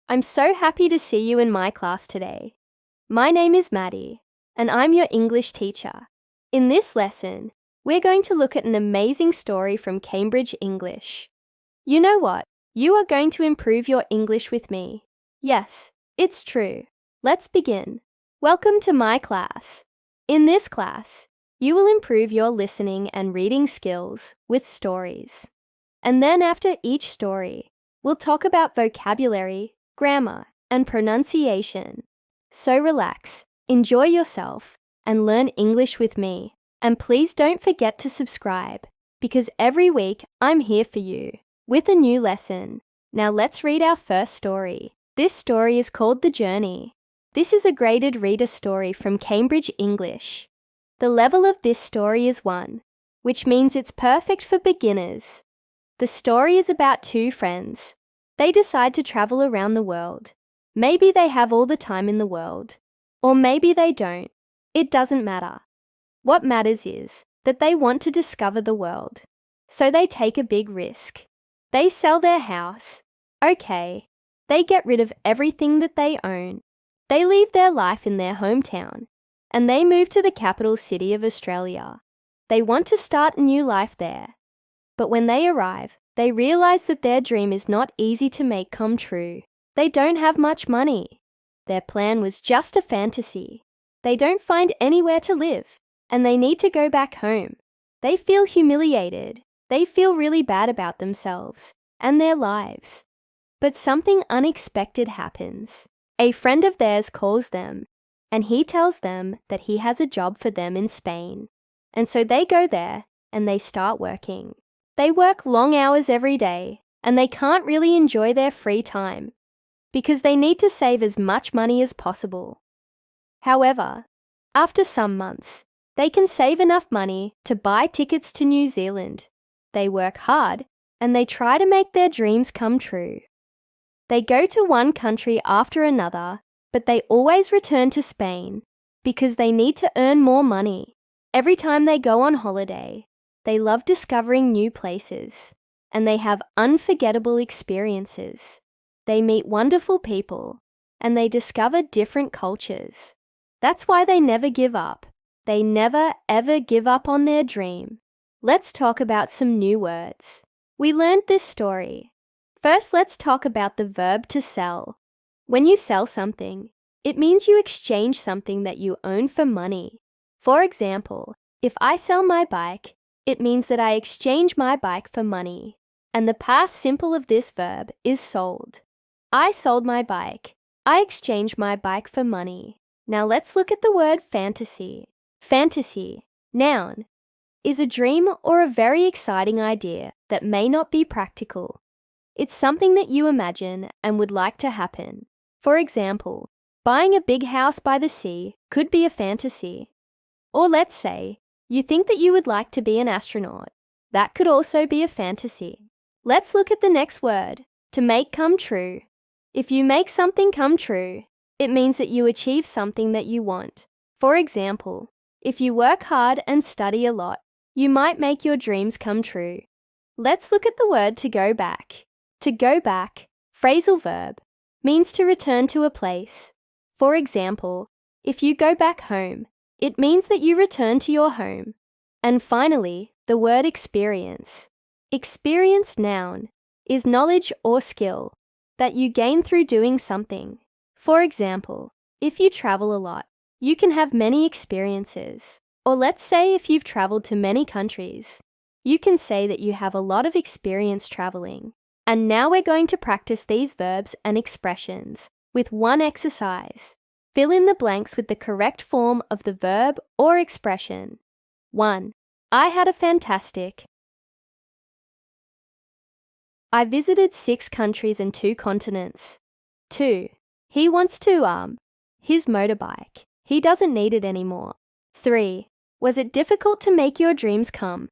I'm so happy to see you in my class today. My name is Maddie, and I'm your English teacher. In this lesson, we're going to look at an amazing story from Cambridge English. You know what? You are going to improve your English with me. Yes, it's true. Let's begin. Welcome to my class. In this class, you will improve your listening and reading skills with stories. And then after each story, we'll talk about vocabulary, grammar, and pronunciation. So relax, enjoy yourself, and learn English with me. And please don't forget to subscribe, because every week I'm here for you with a new lesson. Now let's read our first story. This story is called The Journey. This is a graded reader story from Cambridge English. The level of this story is 1, which means it's perfect for beginners. The story is about two friends. They decide to travel around the world. Maybe they have all the time in the world, or maybe they don't. It doesn't matter. What matters is that they want to discover the world. So they take a big risk. They sell their house. Okay. They get rid of everything that they own. They leave their life in their hometown, and they move to the capital city of Australia. They want to start a new life there. But when they arrive, they realize that their dream is not easy to make come true. They don't have much money. Their plan was just a fantasy. They don't find anywhere to live, and they need to go back home. They feel humiliated. They feel really bad about themselves and their lives. But something unexpected happens. A friend of theirs calls them, and he tells them that he has a job for them in Spain. And so they go there, and they start working. They work long hours every day, and they can't really enjoy their free time because they need to save as much money as possible. However, after some months, they can save enough money to buy tickets to New Zealand. They work hard, and they try to make their dreams come true. They go to one country after another, but they always return to Spain because they need to earn more money. Every time they go on holiday, they love discovering new places, and they have unforgettable experiences. They meet wonderful people, and they discover different cultures. That's why they never give up. They never, ever give up on their dream. Let's talk about some new words. We learned this story. First, let's talk about the verb to sell. When you sell something, it means you exchange something that you own for money. For example, if I sell my bike, it means that I exchange my bike for money. And the past simple of this verb is sold. I sold my bike. I exchanged my bike for money. Now let's look at the word fantasy. Fantasy, noun, is a dream or a very exciting idea that may not be practical. It's something that you imagine and would like to happen. For example, buying a big house by the sea could be a fantasy. Or let's say, you think that you would like to be an astronaut. That could also be a fantasy. Let's look at the next word, to make come true. If you make something come true, it means that you achieve something that you want. For example, if you work hard and study a lot, you might make your dreams come true. Let's look at the word to go back. To go back, phrasal verb, means to return to a place. For example, if you go back home, it means that you return to your home. And finally, the word experience. Experience, noun, is knowledge or skill that you gain through doing something. For example, if you travel a lot, you can have many experiences. Or let's say if you've traveled to many countries, you can say that you have a lot of experience traveling. And now we're going to practice these verbs and expressions with one exercise. Fill in the blanks with the correct form of the verb or expression. 1. I had a fantastic. I visited 6 countries and 2 continents. 2. He wants to, his motorbike. He doesn't need it anymore. 3. Was it difficult to make your dreams come?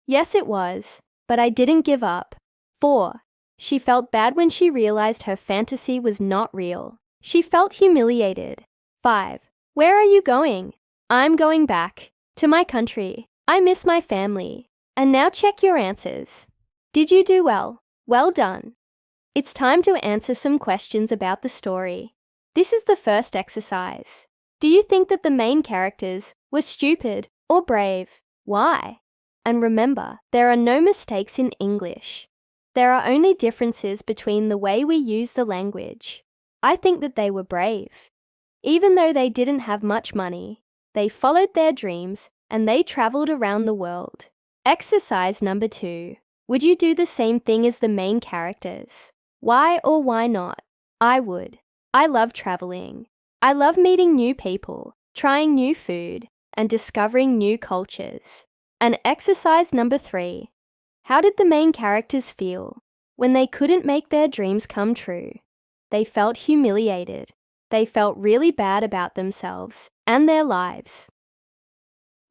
Yes, it was, but I didn't give up. 4. She felt bad when she realized her fantasy was not real. She felt humiliated. 5. Where are you going? I'm going back to my country. I miss my family. And now check your answers. Did you do well? Well done. It's time to answer some questions about the story. This is the first exercise. Do you think that the main characters were stupid or brave? Why? And remember, there are no mistakes in English. There are only differences between the way we use the language. I think that they were brave. Even though they didn't have much money, they followed their dreams and they traveled around the world. Exercise number 2. Would you do the same thing as the main characters? Why or why not? I would. I love traveling. I love meeting new people, trying new food, and discovering new cultures. And exercise number 3. How did the main characters feel when they couldn't make their dreams come true? They felt humiliated. They felt really bad about themselves and their lives.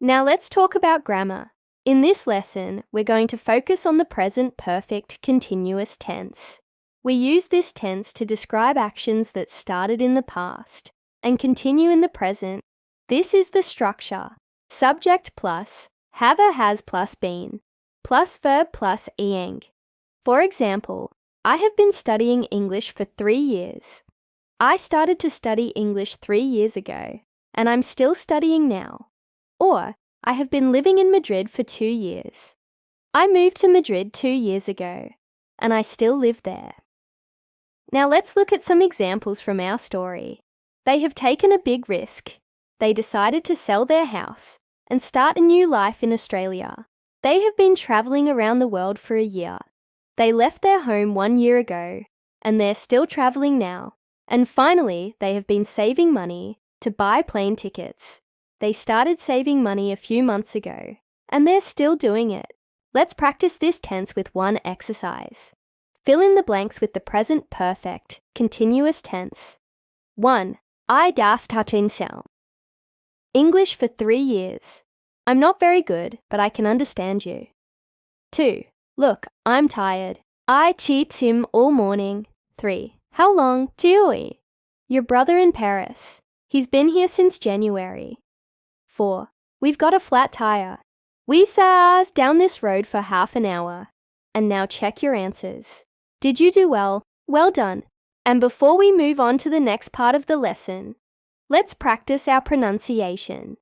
Now let's talk about grammar. In this lesson, we're going to focus on the present perfect continuous tense. We use this tense to describe actions that started in the past and continue in the present. This is the structure: subject plus, have or has plus been, plus verb plus ing. For example, I have been studying English for 3 years. I started to study English 3 years ago, and I'm still studying now. Or, I have been living in Madrid for 2 years. I moved to Madrid 2 years ago, and I still live there. Now let's look at some examples from our story. They have taken a big risk. They decided to sell their house and start a new life in Australia. They have been travelling around the world for a year. They left their home 1 year ago, and they're still travelling now. And finally, they have been saving money to buy plane tickets. They started saving money a few months ago, and they're still doing it. Let's practice this tense with one exercise. Fill in the blanks with the present perfect continuous tense. 1. I das Tatensão. English for 3 years. I'm not very good, but I can understand you. 2. Look, I'm tired. I cheat him all morning. 3. How long? Tioi. Your brother in Paris. He's been here since January. 4. We've got a flat tire. We saws down this road for half an hour. And now check your answers. Did you do well? Well done. And before we move on to the next part of the lesson, let's practice our pronunciation.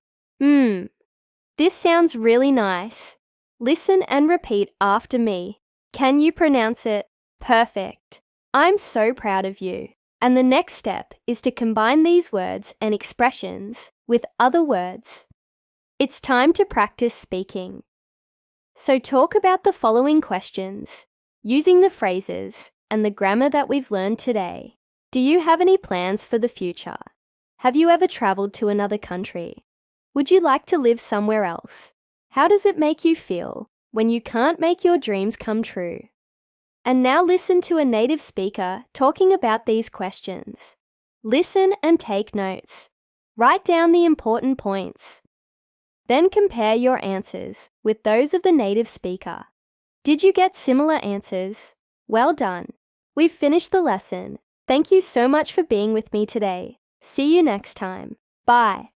This sounds really nice. Listen and repeat after me. Can you pronounce it? Perfect. I'm so proud of you. And the next step is to combine these words and expressions with other words. It's time to practice speaking. So talk about the following questions, using the phrases and the grammar that we've learned today. Do you have any plans for the future? Have you ever traveled to another country? Would you like to live somewhere else? How does it make you feel when you can't make your dreams come true? And now listen to a native speaker talking about these questions. Listen and take notes. Write down the important points. Then compare your answers with those of the native speaker. Did you get similar answers? Well done. We've finished the lesson. Thank you so much for being with me today. See you next time. Bye.